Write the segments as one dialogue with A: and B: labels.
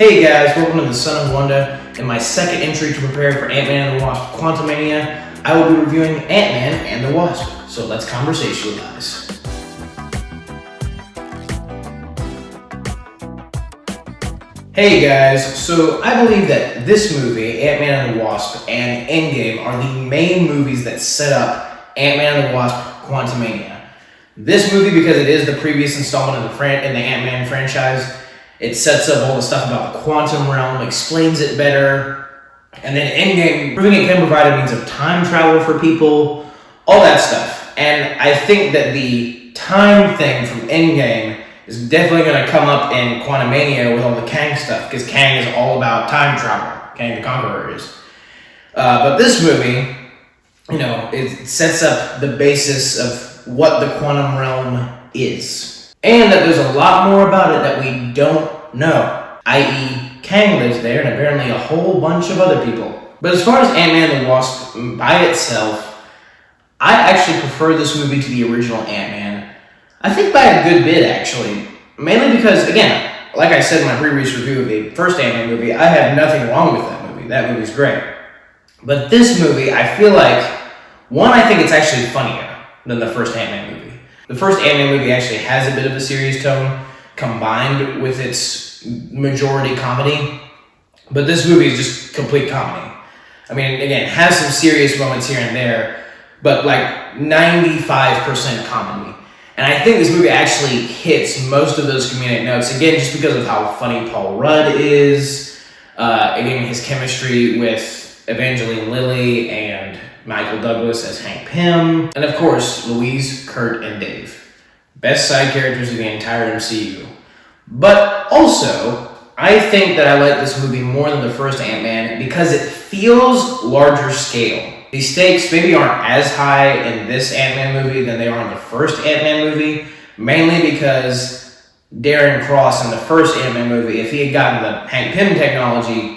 A: Hey guys, welcome to the Son of Wonder. In my second entry to prepare for Man and the Wasp Quantumania, I will be reviewing Ant-Man and the Wasp. So let's conversationalize. Hey guys, so I believe that this movie, Ant-Man and the Wasp, and Endgame are the main movies that set up Ant-Man and the Wasp Quantumania. This movie, because it is the previous installment in the Ant-Man franchise, it sets up all the stuff about the quantum realm, explains it better, and then Endgame, proving it can provide a means of time travel for people, all that stuff. And I think that the time thing from Endgame is definitely going to come up in Quantumania with all the Kang stuff, because Kang is all about time travel. Kang the Conqueror is. But this movie, it sets up the basis of what the quantum realm is. And that there's a lot more about it that we don't know, i.e. Kang lives there and apparently a whole bunch of other people. But as far as Ant-Man and the Wasp by itself, I actually prefer this movie to the original Ant-Man. I think by a good bit, actually. Mainly because, again, like I said in my previous review of the first Ant-Man movie, I have nothing wrong with that movie. That movie's great. But this movie, I feel like, one, I think it's actually funnier than the first Ant-Man movie. The first Ant-Man movie actually has a bit of a serious tone combined with its majority comedy, but this movie is just complete comedy. I mean, again, it has some serious moments here and there, but like 95% comedy. And I think this movie actually hits most of those comedic notes, again, just because of how funny Paul Rudd is, again, his chemistry with Evangeline Lilly and Michael Douglas as Hank Pym, and of course, Louise, Kurt, and Dave. Best side characters of the entire MCU. But also, I think that I like this movie more than the first Ant-Man because it feels larger scale. The stakes maybe aren't as high in this Ant-Man movie than they are in the first Ant-Man movie, mainly because Darren Cross in the first Ant-Man movie, if he had gotten the Hank Pym technology,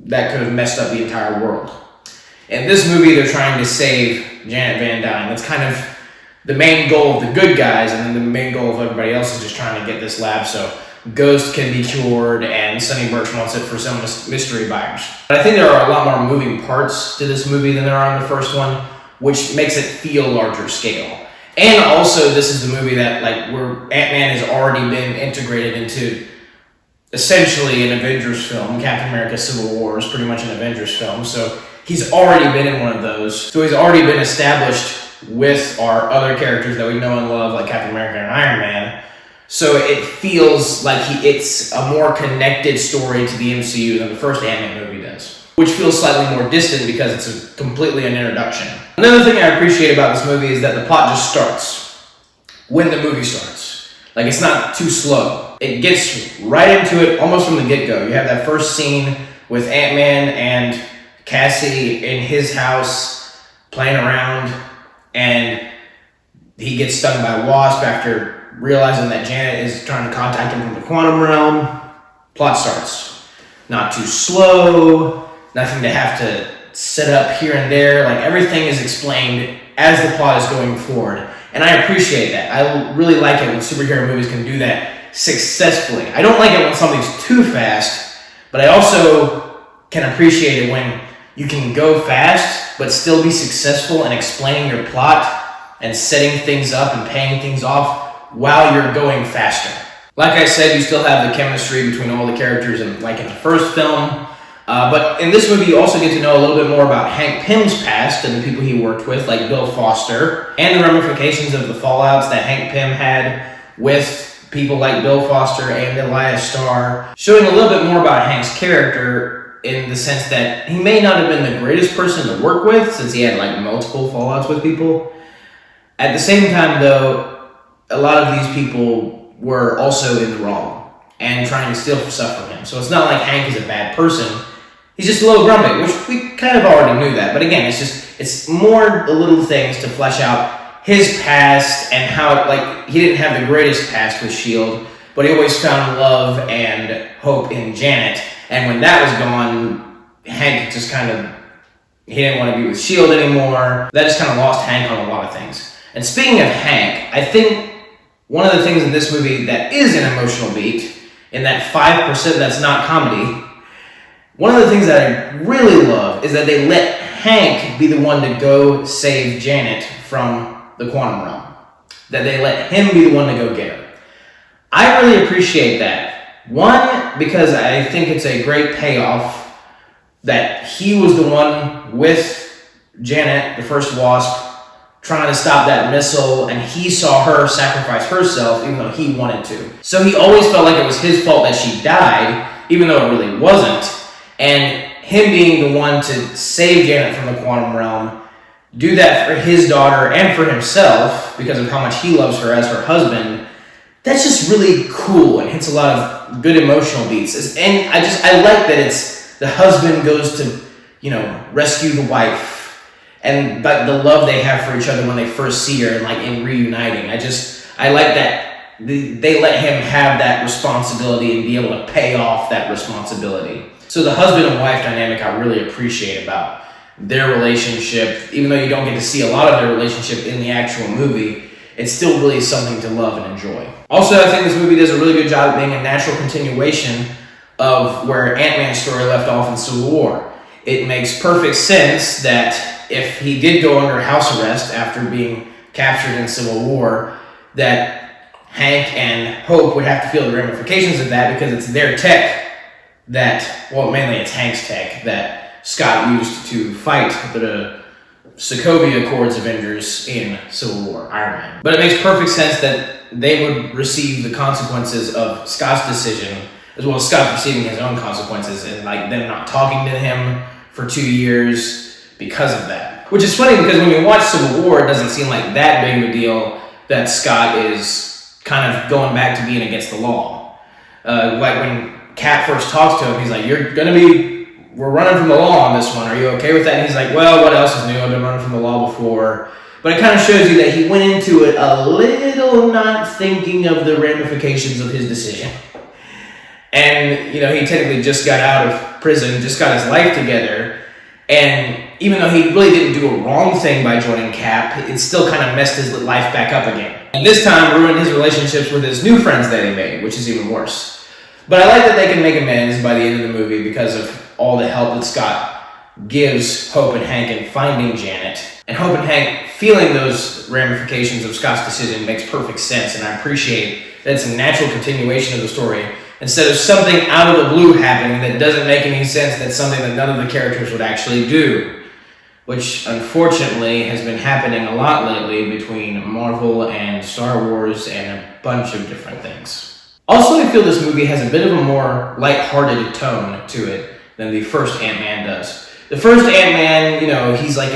A: that could have messed up the entire world. In this movie, they're trying to save Janet Van Dyne. That's kind of the main goal of the good guys, and then the main goal of everybody else is just trying to get this lab so Ghost can be cured, and Sonny Burch wants it for some mystery buyers. But I think there are a lot more moving parts to this movie than there are in the first one, which makes it feel larger scale. And also, this is the movie that, where Ant-Man has already been integrated into essentially an Avengers film. Captain America Civil War is pretty much an Avengers film, so he's already been in one of those. So he's already been established with our other characters that we know and love, like Captain America and Iron Man. So it feels like it's a more connected story to the MCU than the first Ant-Man movie does, which feels slightly more distant because it's completely an introduction. Another thing I appreciate about this movie is that the plot just starts when the movie starts. Like, it's not too slow. It gets right into it almost from the get-go. You have that first scene with Ant-Man and Cassie in his house playing around, and he gets stung by a wasp after realizing that Janet is trying to contact him from the quantum realm. Plot starts. Not too slow, nothing to have to set up here and there. Like, everything is explained as the plot is going forward, and I appreciate that. I really like it when superhero movies can do that successfully. I don't like it when something's too fast, but I also can appreciate it when you can go fast, but still be successful in explaining your plot and setting things up and paying things off while you're going faster. Like I said, you still have the chemistry between all the characters like in the first film, but in this movie you also get to know a little bit more about Hank Pym's past and the people he worked with, like Bill Foster, and the ramifications of the fallouts that Hank Pym had with people like Bill Foster and Elias Starr, showing a little bit more about Hank's character in the sense that he may not have been the greatest person to work with since he had multiple fallouts with people. At the same time, though, a lot of these people were also in the wrong and trying to steal stuff from him. So it's not like Hank is a bad person. He's just a little grumpy, which we kind of already knew that. But again, it's more the little things to flesh out his past and how, he didn't have the greatest past with S.H.I.E.L.D., but he always found love and hope in Janet. And when that was gone, Hank just he didn't want to be with S.H.I.E.L.D. anymore. That just kind of lost Hank on a lot of things. And speaking of Hank, I think one of the things in this movie that is an emotional beat in that 5% that's not comedy, one of the things that I really love is that they let Hank be the one to go save Janet from the quantum realm. That they let him be the one to go get her. I really appreciate that. One, because I think it's a great payoff that he was the one with Janet, the first Wasp, trying to stop that missile, and he saw her sacrifice herself even though he wanted to. So he always felt like it was his fault that she died, even though it really wasn't. And him being the one to save Janet from the quantum realm, do that for his daughter and for himself because of how much he loves her as her husband, that's just really cool and hits a lot of good emotional beats. And I like that it's the husband goes to, rescue the wife, and but the love they have for each other when they first see her and like in reuniting. I like that they let him have that responsibility and be able to pay off that responsibility. So the husband and wife dynamic I really appreciate about their relationship. Even though you don't get to see a lot of their relationship in the actual movie, it's still really something to love and enjoy. Also, I think this movie does a really good job of being a natural continuation of where Ant-Man's story left off in Civil War. It makes perfect sense that if he did go under house arrest after being captured in Civil War, that Hank and Hope would have to feel the ramifications of that because it's their tech mainly it's Hank's tech that Scott used to fight the Sokovia Accords Avengers in Civil War, Iron Man. But it makes perfect sense that they would receive the consequences of Scott's decision, as well as Scott receiving his own consequences, and like them not talking to him for 2 years because of that. Which is funny because when you watch Civil War, it doesn't seem like that big of a deal that Scott is kind of going back to being against the law. Like when Cap first talks to him, he's like, we're running from the law on this one. Are you okay with that? And he's like, well, what else is new? I've been running from the law before. But it kind of shows you that he went into it a little not thinking of the ramifications of his decision. And, he technically just got out of prison, just got his life together. And even though he really didn't do a wrong thing by joining Cap, it still kind of messed his life back up again. And this time ruined his relationships with his new friends that he made, which is even worse. But I like that they can make amends by the end of the movie because of all the help that Scott gives Hope and Hank in finding Janet. And Hope and Hank feeling those ramifications of Scott's decision makes perfect sense, and I appreciate that it's a natural continuation of the story instead of something out of the blue happening that doesn't make any sense, that's something that none of the characters would actually do, which unfortunately has been happening a lot lately between Marvel and Star Wars and a bunch of different things. Also, I feel this movie has a bit of a more lighthearted tone to it than the first Ant-Man does. The first Ant-Man, he's like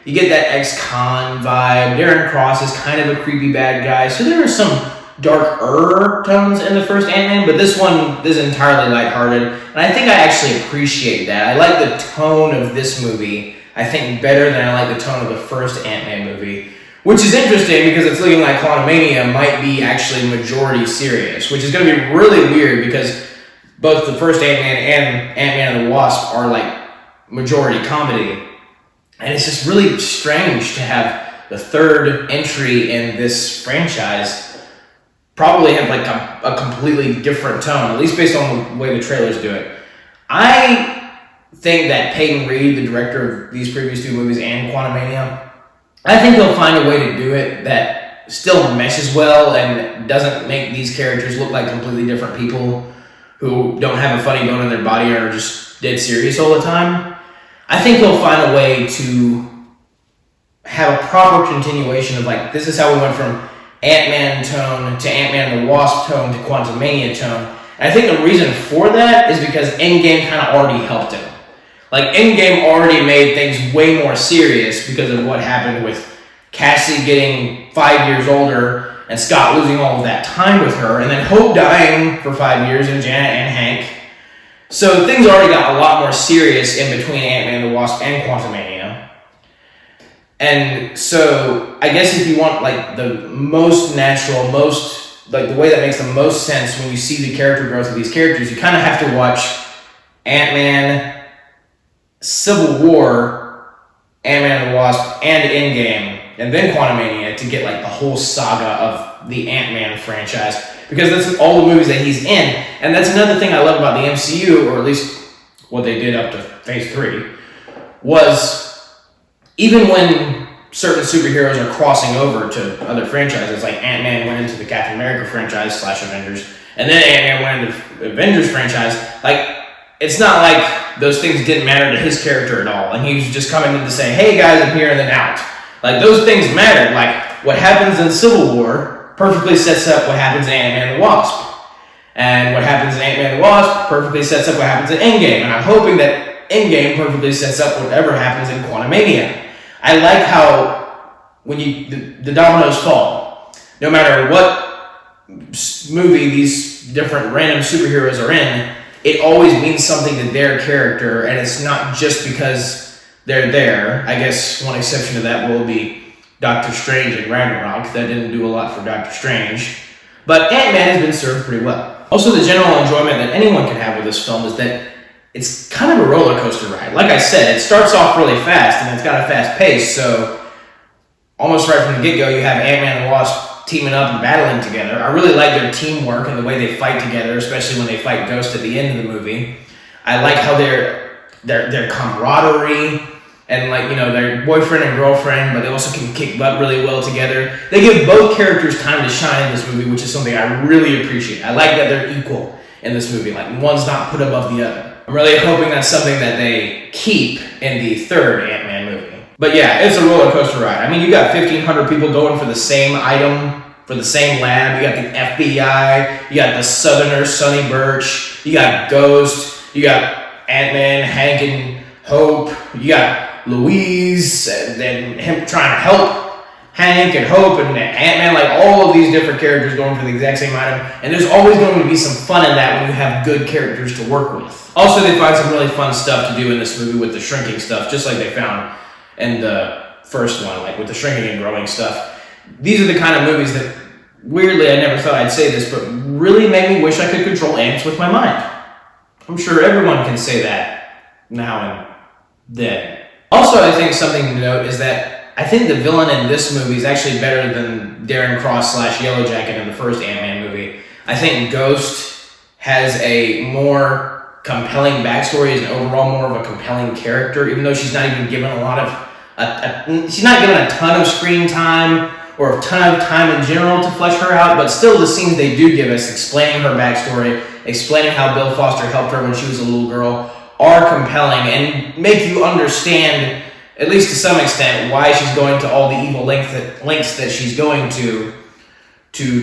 A: you get that ex-con vibe. Darren Cross is kind of a creepy bad guy. So there are some darker tones in the first Ant-Man, but this one is entirely lighthearted. And I think I actually appreciate that. I like the tone of this movie, I think, better than I like the tone of the first Ant-Man movie. Which is interesting because it's looking like Quantumania might be actually majority serious, which is going to be really weird because both the first Ant-Man and Ant-Man and the Wasp are like majority comedy. And it's just really strange to have the third entry in this franchise probably have like a completely different tone, at least based on the way the trailers do it. I think that Peyton Reed, the director of these previous two movies and Quantumania, I think he'll find a way to do it that still meshes well and doesn't make these characters look like completely different people who don't have a funny bone in their body or are just dead serious all the time. I think he'll find a way to have a proper continuation of like, this is how we went from Ant-Man tone to Ant-Man and the Wasp tone to Quantumania tone. And I think the reason for that is because Endgame kind of already helped him. Like, Endgame already made things way more serious because of what happened with Cassie getting 5 years older and Scott losing all of that time with her, and then Hope dying for 5 years, and Janet and Hank. So things already got a lot more serious in between Ant-Man and the Wasp and Quantumania. And so I guess if you want like the most natural, like the way that makes the most sense when you see the character growth of these characters, you kind of have to watch Ant-Man, Civil War, Ant-Man and the Wasp, and Endgame, and then Quantumania to get like the whole saga of the Ant-Man franchise. because that's all the movies that he's in. And that's another thing I love about the MCU, or at least what they did up to Phase 3, was even when certain superheroes are crossing over to other franchises, like Ant-Man went into the Captain America franchise / Avengers, and then Ant-Man went into the Avengers franchise, like, it's not like those things didn't matter to his character at all, and he was just coming in to say, hey guys, I'm here, and then out. Like, those things mattered. Like, what happens in Civil War perfectly sets up what happens in Ant-Man and the Wasp. And what happens in Ant-Man and the Wasp perfectly sets up what happens in Endgame. And I'm hoping that Endgame perfectly sets up whatever happens in Quantumania. I like how when the dominoes fall, no matter what movie these different random superheroes are in, it always means something to their character, and it's not just because they're there. I guess one exception to that will be Doctor Strange and Ragnarok. That didn't do a lot for Doctor Strange. But Ant-Man has been served pretty well. Also, the general enjoyment that anyone can have with this film is that it's kind of a roller coaster ride. Like I said, it starts off really fast, and it's got a fast pace, so almost right from the get-go, you have Ant-Man and the Wasp teaming up and battling together. I really like their teamwork and the way they fight together, especially when they fight Ghost at the end of the movie. I like how their camaraderie and, like, you know, their boyfriend and girlfriend, but they also can kick butt really well together. They give both characters time to shine in this movie, which is something I really appreciate. I like that they're equal in this movie. Like, one's not put above the other. I'm really hoping that's something that they keep in the third Ant-Man movie. But yeah, it's a roller coaster ride. I mean, you got 1,500 people going for the same item, for the same lab. You got the FBI, you got the Southerner, Sonny Birch, you got Ghost, you got Ant-Man, Hank, and Hope, you got Louise, and then him trying to help Hank and Hope and Ant-Man, like all of these different characters going for the exact same item. And there's always going to be some fun in that when you have good characters to work with. Also, they find some really fun stuff to do in this movie with the shrinking stuff, just like they found in the first one, like with the shrinking and growing stuff. These are the kind of movies that, weirdly, I never thought I'd say this, but really made me wish I could control ants with my mind. I'm sure everyone can say that now and then. Also, I think something to note is that I think the villain in this movie is actually better than Darren Cross / Yellowjacket in the first Ant-Man movie. I think Ghost has a more compelling backstory, is an overall more of a compelling character, even though she's not even given a lot of, she's not given a ton of screen time or a ton of time in general to flesh her out, but still the scenes they do give us explaining her backstory, explaining how Bill Foster helped her when she was a little girl, are compelling and make you understand, at least to some extent, why she's going to all the evil lengths that she's going to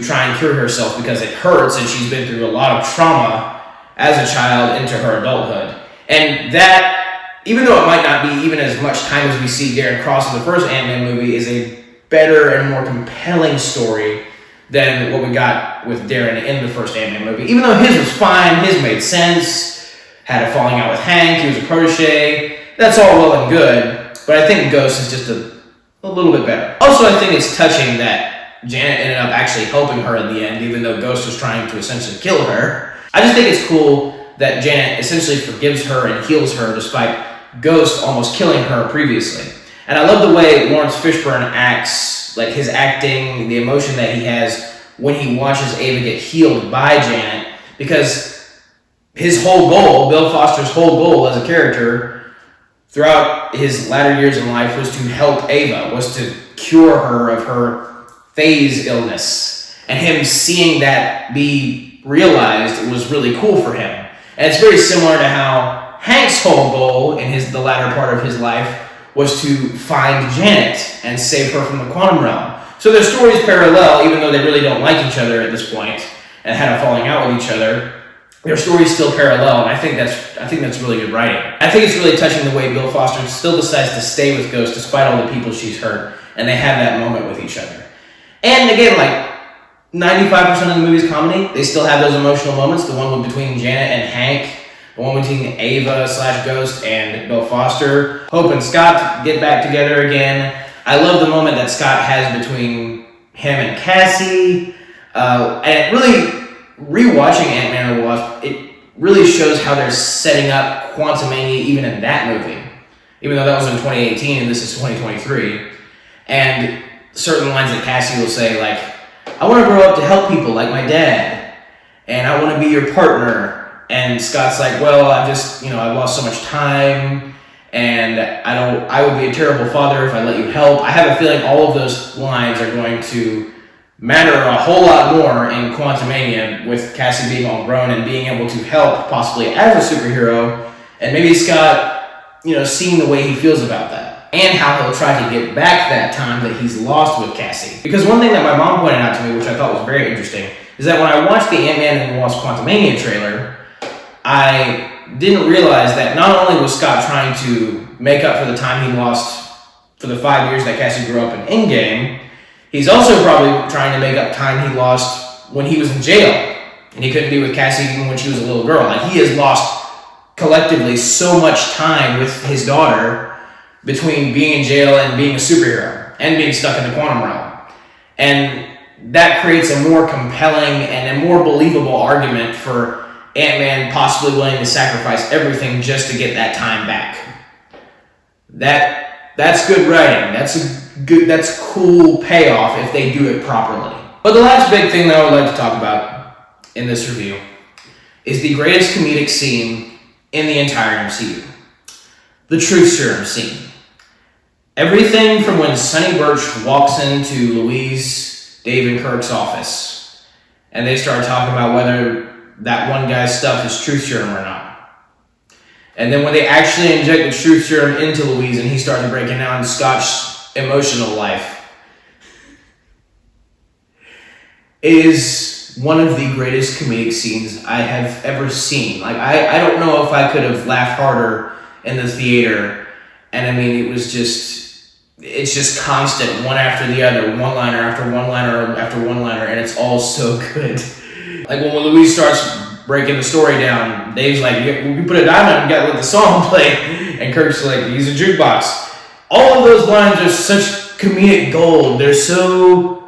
A: try and cure herself, because it hurts and she's been through a lot of trauma as a child into her adulthood. And that, even though it might not be even as much time as we see Darren Cross in the first Ant-Man movie, is a better and more compelling story than what we got with Darren in the first Ant-Man movie. Even though his was fine, his made sense, had a falling out with Hank, he was a protege, that's all well and good, but I think Ghost is just a little bit better. Also, I think it's touching that Janet ended up actually helping her in the end, even though Ghost was trying to essentially kill her. I just think it's cool that Janet essentially forgives her and heals her despite Ghost almost killing her previously. And I love the way Lawrence Fishburne acts, like his acting, the emotion that he has when he watches Ava get healed by Janet, because his whole goal, Bill Foster's whole goal as a character throughout his latter years in life was to help Ava, was to cure her of her phase illness. And him seeing that be realized was really cool for him. And it's very similar to how Hank's whole goal in the latter part of his life was to find Janet and save her from the quantum realm. So their stories parallel, even though they really don't like each other at this point and had a falling out with each other. Their stories still parallel, and I think that's really good writing. I think it's really touching the way Bill Foster still decides to stay with Ghost despite all the people she's hurt, and they have that moment with each other. And again, like 95% of the movie's comedy, they still have those emotional moments. The one between Janet and Hank, the one between Ava / Ghost and Bill Foster. Hope and Scott get back together again. I love the moment that Scott has between him and Cassie. And it really, rewatching Ant-Man and the Wasp, it really shows how they're setting up Quantumania even in that movie. Even though that was in 2018 and this is 2023. And certain lines that Cassie will say, like, I want to grow up to help people like my dad, and I want to be your partner. And Scott's like, well, I've lost so much time, and I would be a terrible father if I let you help. I have a feeling all of those lines are going to matter a whole lot more in Quantumania, with Cassie being all grown and being able to help possibly as a superhero, and maybe Scott, seeing the way he feels about that, and how he'll try to get back that time that he's lost with Cassie. Because one thing that my mom pointed out to me, which I thought was very interesting, is that when I watched the Man and Wasp Quantumania trailer, I didn't realize that not only was Scott trying to make up for the time he lost for the 5 years that Cassie grew up in Endgame, he's also probably trying to make up time he lost when he was in jail, and he couldn't be with Cassie even when she was a little girl. Like, he has lost collectively so much time with his daughter between being in jail and being a superhero and being stuck in the quantum realm. And that creates a more compelling and a more believable argument for Ant-Man possibly willing to sacrifice everything just to get that time back. That's good writing. That's cool payoff if they do it properly. But the last big thing that I would like to talk about in this review is the greatest comedic scene in the entire MCU. The truth serum scene. Everything from when Sonny Birch walks into Louise, Dave, and Kirk's office, and they start talking about whether that one guy's stuff is truth serum or not. And then when they actually inject the truth serum into Louise and he starts breaking down Scott's emotional life, it is one of the greatest comedic scenes I have ever seen. Like, I don't know if I could have laughed harder in the theater. And I mean, it's just constant, one after the other, one-liner after one-liner after one-liner, and it's all so good. Like, when Louise starts breaking the story down, Dave's like, you put a dime on, you gotta let the song play. And Kirk's like, use a jukebox. All of those lines are such comedic gold. They're so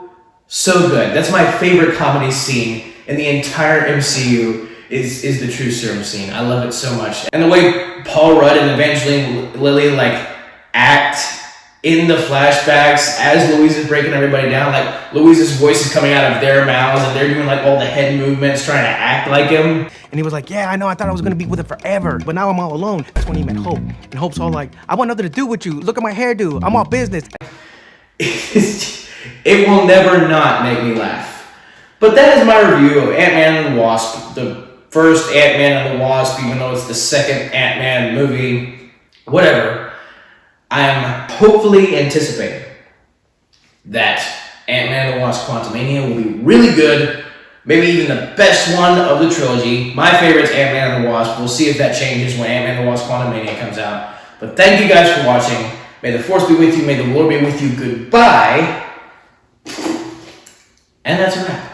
A: good. That's my favorite comedy scene in the entire MCU is the True Serum scene. I love it so much. And the way Paul Rudd and Evangeline Lilly act in the flashbacks as Louise is breaking everybody down. Like, Louise's voice is coming out of their mouths and they're doing all the head movements trying to act like him.
B: And he was like, yeah, I know, I thought I was gonna be with her forever, but now I'm all alone. That's when he met Hope. And Hope's all like, I want nothing to do with you. Look at my hairdo. I'm all business.
A: It will never not make me laugh. But that is my review of Ant-Man and the Wasp, the first Ant-Man and the Wasp, even though it's the second Ant-Man movie, whatever. I am hopefully anticipating that Ant-Man and the Wasp Quantumania will be really good, maybe even the best one of the trilogy. My favorite's Ant-Man and the Wasp. We'll see if that changes when Ant-Man and the Wasp Quantumania comes out. But thank you guys for watching. May the Force be with you. May the Lord be with you. Goodbye. And that's a wrap.